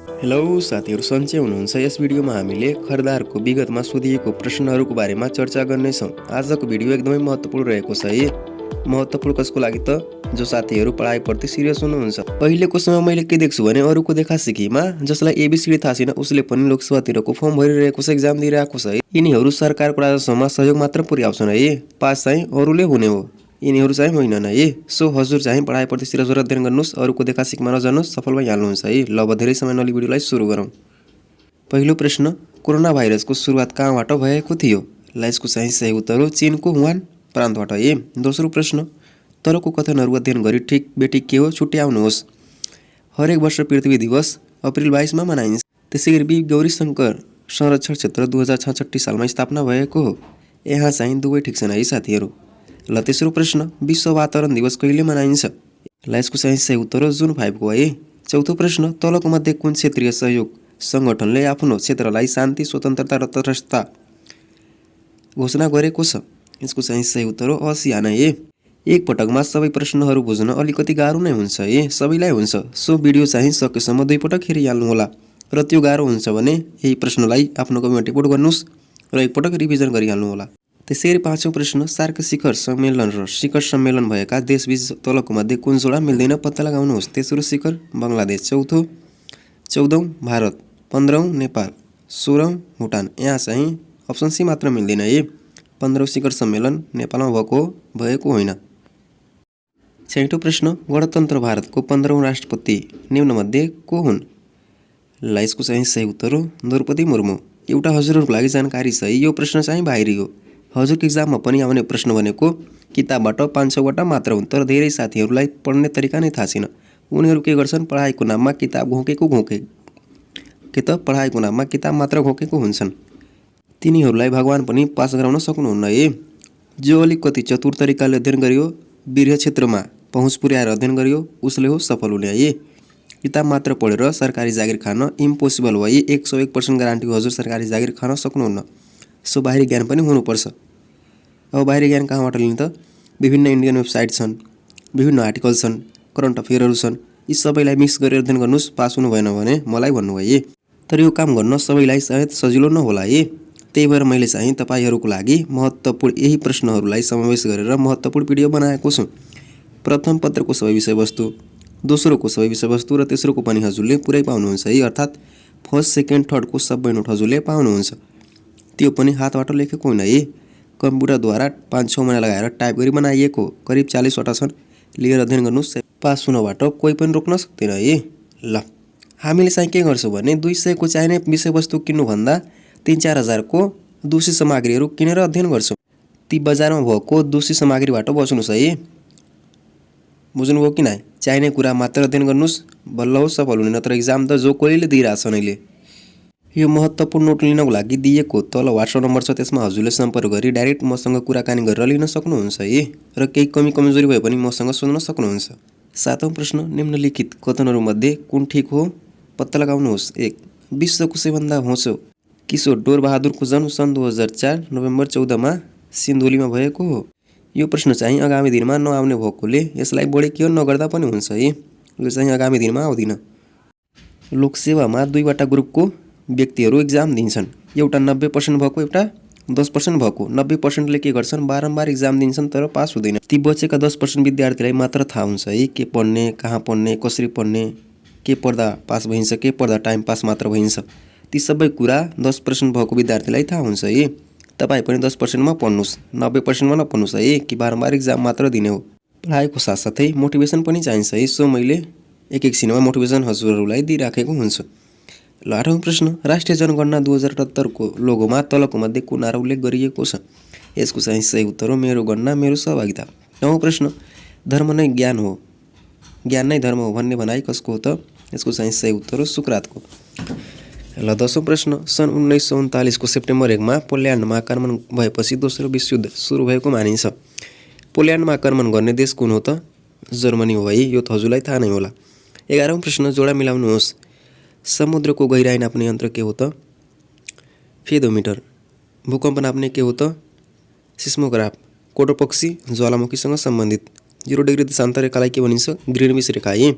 Hello साथीहरु, सन्चै हुनुहुन्छ? यस भिडियोमा हामीले खरिदारको विगतमा सोधिएको प्रश्नहरूको बारेमा चर्चा गर्नेछौँ। आजको भिडियो एकदमै महत्त्वपूर्ण रहेको छ है। महत्त्वपूर्ण कसको लागि त? जो साथीहरु पढाइप्रति सिरियस हुनुहुन्छ। अहिलेको समय मैले के देख्छु भने अरूको देखासिखीमा जसलाई एबीसीडी थाहा छैन उसले पनि लोकसेवातिरको फर्म भरिरहेको छ, एक्जाम दिइरहेको छ है। यिनीहरू सरकारको राजस्वमा सहयोग मात्र पुर्याउँछन् है। पास चाहिँ अरूले हुने हो, यिनीहरू चाहिँ होइनन् है। सो हजुर चाहिँ पढाइप्रति सिरियस भएर अध्ययन गर्नुहोस्, अरूको देखासिखीमा नजानुहोस्, सफल भइहाल्नुहुन्छ है। ल अब धेरै समय नलिई भिडियोलाई सुरु गरौँ। पहिलो प्रश्न, कोरोना भाइरसको सुरुवात कहाँबाट भएको थियो? ल यसको चाहिँ सही उत्तर हो चीनको वुहान प्रान्तबाट है। दोस्रो प्रश्न, तलको कथनहरू अध्ययन गरी ठिक बेठिक के हो छुट्याउनुहोस्। हरेक वर्ष पृथ्वी दिवस अप्रिल 22 मा मनाइन्छ। त्यसैगरी गौरीशङ्कर संरक्षण क्षेत्र 2066 सालमा स्थापना भएको हो। यहाँ चाहिँ दुवै ठिक छन् है साथीहरू। ल तेस्रो प्रश्न, विश्व वातावरण दिवस कहिले मनाइन्छ? ल यसको चाहिँ सही उत्तर हो जुन 5 को है। चौथो प्रश्न, तलको मध्ये कुन क्षेत्रीय सहयोग सङ्गठनले आफ्नो क्षेत्रलाई शान्ति, स्वतन्त्रता र तटस्थता घोषणा गरेको छ? यसको चाहिँ सही उत्तर हो आसियान है। एक पटकमा सबै प्रश्नहरू बुझ्न अलिकति गाह्रो नै हुन्छ है, सबैलाई हुन्छ। सो भिडियो चाहिँ सकेसम्म 2 पटक हेरिहाल्नु होला र त्यो गाह्रो हुन्छ भने यही प्रश्नलाई आफ्नो कमेन्टमा टिप्पणी गर्नुहोस् र एक पटक रिभिजन गरिहाल्नु होला। त्यसैगरी पाँचौं प्रश्न, सार्क शिखर सम्मेलन र शिखर सम्मेलन भएका देशबीच तलको मध्ये कुन जोडा मिल्दैन पत्ता लगाउनुहोस्। तेस्रो शिखर बङ्गलादेश, 14औं भारत, 15औं नेपाल, 16औं भुटान। यहाँ चाहिँ अप्सन सी मात्र मिल्दैन है। 15औं शिखर सम्मेलन नेपालमा भएको होइन। 6औं प्रश्न, गणतन्त्र भारतको 15औं राष्ट्रपति निम्नमध्ये को हुन्? ल यसको चाहिँ सही उत्तर हो द्रौपदी मुर्मू। एउटा हजुरहरूको लागि जानकारी छ है, यो प्रश्न चाहिँ बाहिरी हो। हजुरको एक्जाममा पनि आउने प्रश्न भनेको किताबबाट 5-6 वटा मात्र हुन्, तर धेरै साथीहरूलाई पढ्ने तरिका नै थाहा छैन। उनीहरू के गर्छन्, पढाइको नाममा किताब के त पढाइको नाममा किताब मात्र घोकेको हुन्छन्। तिनीहरूलाई भगवान पनि पास गराउन सक्नुहुन्न है। जो अलिकति चतुर तरिकाले अध्ययन गरियो, वीर्य क्षेत्रमा पहुँच पुर्याएर अध्ययन गरियो, उसले हो सफल हुने है। किताब मात्र पढेर सरकारी जागिर खान इम्पोसिबल हो है। 101% ग्यारेन्टी हो हजुर सरकारी जागिर खान सक्नुहुन्न। सो बाहिरी ज्ञान पनि हुनुपर्छ। अब बाहिरी ज्ञान कहाँबाट लिने त? विभिन्न इन्डियन वेबसाइट छन्, विभिन्न आर्टिकल छन्, करन्ट अफेयरहरू छन्। यी सबैलाई मिक्स गरेर अध्ययन गर्नुहोस्। पास हुनु भएन भने मलाई भन्नु है। तर यो काम गर्न सबैलाई सायद सजिलो नहोला है। त्यही भएर मैले चाहिँ तपाईहरूको लागि महत्त्वपूर्ण यही प्रश्नहरूलाई समावेश गरेर महत्त्वपूर्ण भिडियो बनाएको छु। प्रथम पत्रको सबै विषयवस्तु, दोस्रोको सबै विषयवस्तु र तेस्रोको पनि हजुरले पुरै पाउनुहुन्छ है। अर्थात् फर्स्ट, सेकेन्ड, थर्डको सबै नोट हजुरले पाउनुहुन्छ। त्यो पनि हातबाट लेखेको होइन है, कम्प्युटरद्वारा 5-6 महिना लगाएर टाइप गरी बनाइएको। करिब 40 वटा छन्, लिएर अध्ययन गर्नुहोस्। पास हुनबाट कोही पनि रोक्न सक्दैन है। ल हामीले चाहिँ के गर्छौँ भने 200 को चाहिने विषयवस्तु किन्नुभन्दा 3-4 हजारको दोषी सामग्रीहरू किनेर अध्ययन गर्छौँ। ती बजारमा भएको दोषी सामग्रीबाट बच्नुहोस् है। बुझ्नुभयो कि नै? चाहिने कुरा मात्र अध्ययन गर्नुहोस्, बल्ल हो सफल हुने। नत्र एक्जाम त जो कोहीले दिइरहेछन् अहिले। यो महत्त्वपूर्ण नोट लिनको लागि दिएको तल व्हाट्सएप नम्बर छ, त्यसमा हजुरले सम्पर्क गरी डाइरेक्ट मसँग कुराकानी गरेर लिन सक्नुहुन्छ है। र केही कमी कमजोरी भए पनि मसँग सोध्न सक्नुहुन्छ। 7औं प्रश्न, निम्नलिखित कथनहरूमध्ये कुन ठिक हो पत्ता लगाउनुहोस्। 1. विश्वको सबैभन्दा होचो किशोर डोरबहादुरको जन्म सन् 2004 नोभेम्बर 14 मा सिन्धुलीमा भएको हो। यो प्रश्न चाहिँ आगामी दिनमा नआउने भएकोले यसलाई बढी केयर नगर्दा पनि हुन्छ है। यो चाहिँ आगामी दिनमा आउँदिन। लोकसेवामा 2 वटा ग्रुपको व्यक्तिहरू एक्जाम दिन्छन्, एउटा 90% भएको, एउटा 10% भएको। 90%ले के गर्छन्, बारम्बार एक्जाम दिन्छन् तर पास हुँदैन। ती बचेका 10% विद्यार्थीलाई मात्र थाहा हुन्छ है के पढ्ने, कहाँ पढ्ने, कसरी पढ्ने, के पढ्दा पास भइन्छ, के पढ्दा टाइम पास मात्र भइन्छ। ती सबै कुरा 10% भएको विद्यार्थीलाई थाहा हुन्छ है। तपाईँ पनि 10%मा पढ्नुहोस्, 90%मा नपढ्नुहोस् है कि बारम्बार एक्जाम मात्र दिने हो। पढाइको साथसाथै मोटिभेसन पनि चाहिन्छ है। सो मैले एक सिनेमा मोटिभेसन हजुरहरूलाई दिइराखेको हुन्छु। ल 8औं प्रश्न, राष्ट्रिय जनगणना 2078 को लोगोमा तलको मध्ये कुन नारा उल्लेख गरिएको छ? यसको चाहिँ सही उत्तर हो मेरो गणना मेरो सहभागिता। 9औं प्रश्न, धर्म नै ज्ञान हो, ज्ञान नै धर्म हो भन्ने भनाइ कसको हो त? यसको चाहिँ सही उत्तर हो सुक्रातको। ल 10औं प्रश्न, सन् 1939 को सेप्टेम्बर 1 मा पोल्यान्डमा आक्रमण भएपछि दोस्रो विश्वयुद्ध सुरु भएको मानिन्छ। पोल्यान्डमा आक्रमण गर्ने देश कुन हो त? जर्मनी हो है। यो त हजुरलाई थाहा नै होला। 11औं प्रश्न, जोडा मिलाउनुहोस्। समुद्रको गहिराई नाप्ने यन्त्र के हो त? फेदोमिटर। भूकम्प नाप्ने के हो त? सिस्मोग्राफ। कोडो पक्षी ज्वालामुखीसँग सम्बन्धित। 0 डिग्री देशान्तर रेखालाई के भनिन्छ? ग्रीनविच रेखा है।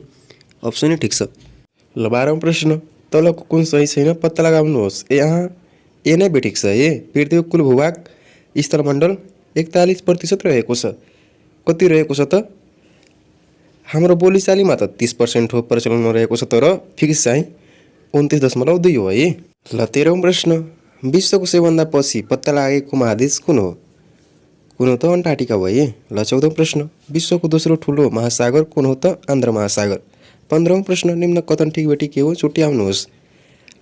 अप्सन ए ठिक छ। ल 12औं प्रश्न, तलको कुन सही छैन पत्ता लगाउनुहोस्। यहाँ ए नै बेठिक छ। पृथ्वीको कुल भूभाग स्थलमण्डल 41% रहेको छ। कति रहेको छ त? हाम्रो बोलीचालीमा त 30% हो प्रचलनमा रहेको छ, तर फिक्स चाहिँ 29.2 हो है। ल 13औं प्रश्न, विश्वको सबैभन्दा पछि पत्ता लागेको महादेश कुन हो? कुन हो त? अन्टार्कटिका हो है। ल 14औं प्रश्न, विश्वको दोस्रो ठुलो महासागर कुन हो त? आन्ध्र महासागर। 15औं प्रश्न, निम्न कथन ठिक बेठी के हो? छुट्याउनुहोस्।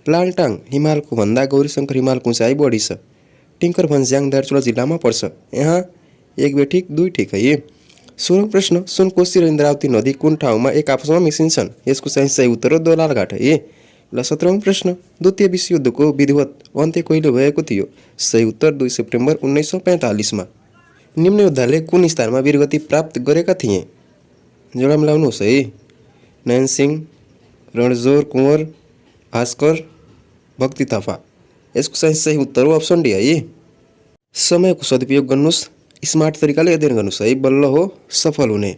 लालटाङ हिमालको भन्दा गौरीशङ्कर हिमालको उचाइ बढी छ। टिङ्कर भन्ज्याङ दार्चुला जिल्लामा पर्छ। यहाँ 1 बेठिक 2 ठिक है। 16औं प्रश्न, सुनकोशी र इन्द्रावती नदी कुन ठाउँमा एक आपसमा मिसिन्छन्? यसको चाहिँ सही उत्तर हो दोलालघाट है। ल 17औं प्रश्न, द्वितीय विश्वयुद्धको विधिवत अन्त्य कहिले भएको थियो? सही उत्तर 2 सेप्टेम्बर 1945 मा। निम्न योद्धाले कुन स्थानमा वीरगति प्राप्त गरेका थिए? जोडा मिलाउनुहोस् है। नयन सिंह, रणजोर कुँवर, भास्कर, भक्ति थापा। यसको चाहिँ सही उत्तर हो अप्सन डी है। समयको सदुपयोग गर्नुहोस्, स्मार्ट तरिकाले अध्ययन गर्नुहोस् है, बल्ल हो सफल हुने।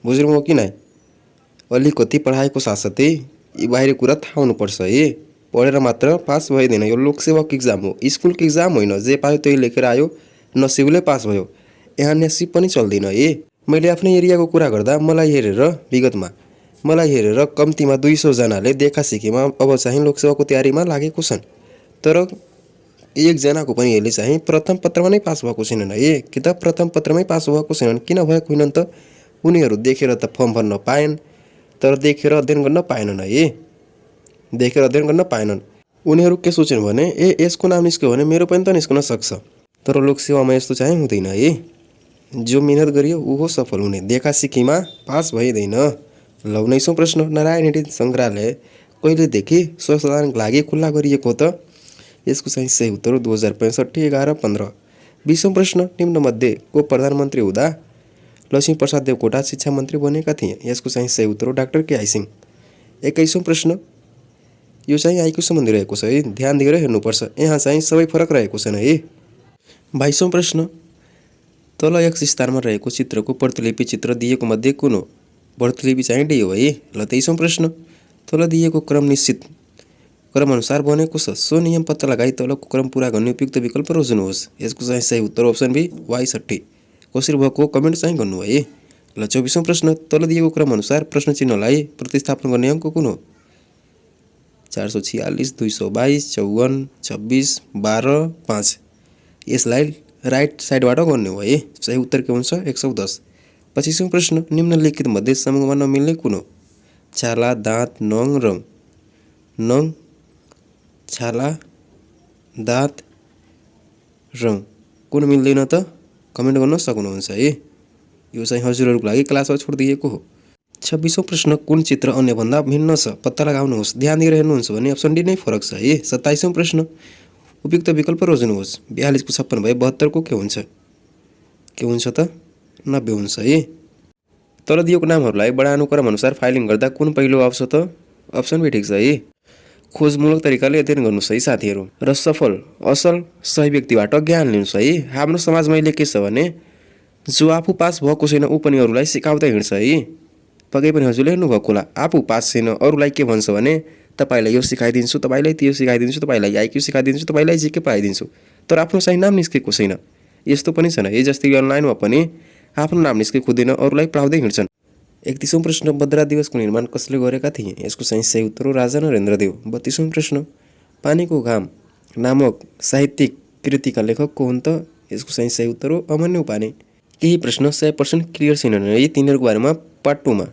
बुझ्नु हो कि नै? अलिकति पढाइको साथसाथै यी बाहिरी कुरा थाहा हुनुपर्छ है। पढेर मात्र पास भइदैन, यो लोकसेवाको इक्जाम हो, स्कुलको इक्जाम होइन। जे पायो त्यही लेखेर आयो, नसिबले पास भयो। यहाँ नसिब पनि चल्दैन है। मैले आफ्नै एरियाको कुरा गर्दा मलाई हेरेर कम्तीमा 200 जनाले देखा सिकेमा अब चाहिँ लोकसेवाको तयारीमा लागेको छन्। तर एकजनाको पनि यसले चाहिँ प्रथम पत्रमा नै पास भएको छैनन् है। कि त प्रथम पत्रमै पास भएको छैनन्। किन भएको होइनन् त? उनीहरू देखेर त फर्म भर्न पाएन, तर देखेर अध्ययन गर्न पाएनन् है। देखेर अध्ययन गर्न पाएनन्। उनीहरू के सोचेन भने यसको नाम निस्क्यो भने मेरो पनि त निस्कन सक्छ। तर लोकसेवामा यस्तो चाहिँ हुँदैन है। जो मेहनत गरियो ऊ हो सफल हुने। देखा सिकीमा पास भइदैन। ल 19औं प्रश्न, नारायण हिडी सङ्ग्रहालय कहिलेदेखि सर्वसाधारणको लागि खुल्ला गरिएको त? यसको चाहिँ सही उत्तर हो 2065 11 15। 20औं प्रश्न, निम्नमध्ये को प्रधानमन्त्री हुँदा लक्ष्मीप्रसाद देवकोटा शिक्षा मन्त्री बनेका थिए? यसको चाहिँ सही उत्तर हो डाक्टर के आई सिंह। 21औं प्रश्न, यो चाहिँ आइक्यू सम्बन्धी रहेको छ है, ध्यान दिएर हेर्नुपर्छ। यहाँ चाहिँ सबै फरक रहेको छन् है। 22औं प्रश्न, तल एक्स स्थानमा रहेको चित्रको प्रतिलिपि चित्र दिएको मध्ये कुन हो? प्रतिलिपि चाहिँ डी हो है। ल 23औं प्रश्न, तल दिएको क्रम निश्चित क्रम अनुसार बनेको छ। सो नियम पत्ता लगाई तलको क्रम पूरा गर्ने उपयुक्त विकल्प रोज्नुहोस्। यसको चाहिँ सही उत्तर अप्सन बी 62। कसरी भएको कमेन्ट चाहिँ गर्नु है। ल 24औं प्रश्न, तल दिएको क्रम अनुसार प्रश्न चिन्हलाई प्रतिस्थापन गर्ने अङ्क कुन हो? 446, 222, 54, 26, 12, 5। यसलाई राइट साइडबाट गर्ने हो है। सही उत्तर के हुन्छ? 110। 25औं प्रश्न, निम्नलिखित मध्ये समूहमा नमिल्ने कुन हो? छाला, दाँत, नङ, रङ। नङ, छाला, दाँत, रङ। कुन मिल्दैन त? कमेन्ट गर्न सक्नुहुन्छ है। यो चाहिँ हजुरहरूको लागि क्लासमा छोडिदिएको हो। 26औं प्रश्न, कुन चित्र अन्यभन्दा भिन्न छ? पत्ता लगाउनुहोस्। ध्यान दिएर हेर्नुहुन्छ भने अप्सन डी नै फरक छ है। 27औं प्रश्न, उपयुक्त विकल्प रोज्नुहोस्। 42 को 56 भए 72 को के हुन्छ? के हुन्छ त? 90 हुन्छ है। तल दिएको नामहरूलाई बडानुक्रम अनुसार फाइलिङ गर्दा कुन पहिलो आउँछ त? अप्सन बी ठिक छ है। खोजमूलक तरिकाले अध्ययन गर्नुहोस् है साथीहरू, र सफल असल सही व्यक्तिबाट ज्ञान लिनुहोस् है। हाम्रो समाजमा अहिले के छ भने जो आफू पास भएको छैन ऊ पनि अरूलाई सिकाउँदै हिँड्छ है। पक्कै पनि हजुरले हेर्नुभएको होला, आफू पास छैन अरूलाई के भन्छ भने तपाईँलाई यो सिकाइदिन्छु, तपाईँलाई त्यो सिकाइदिन्छु, तपाईँलाई आइक्यू सिकाइदिन्छु, तपाईँलाई जिके पाइदिन्छु। तर आफ्नो चाहिँ नाम निस्केको छैन। यस्तो पनि छन् है, जस्तै अनलाइनमा पनि आफ्नो नाम निस्के खुदैन, अरूलाई पढाउँदै हिँड्छन्। 31औं प्रश्न, बद्रा दिवसको निर्माण कसले गरेका थिए? यसको चाहिँ सही उत्तर हो राजा नरेन्द्रदेव। 32औं प्रश्न, पानीको घाम नामक साहित्यिक कृतिका लेखक को हुन् त? यसको चाहिँ सही उत्तर हो अमन्यु पाने। केही प्रश्न 100% क्लियर छैनन् है, तिनीहरूको बारेमा पार्ट 2 मा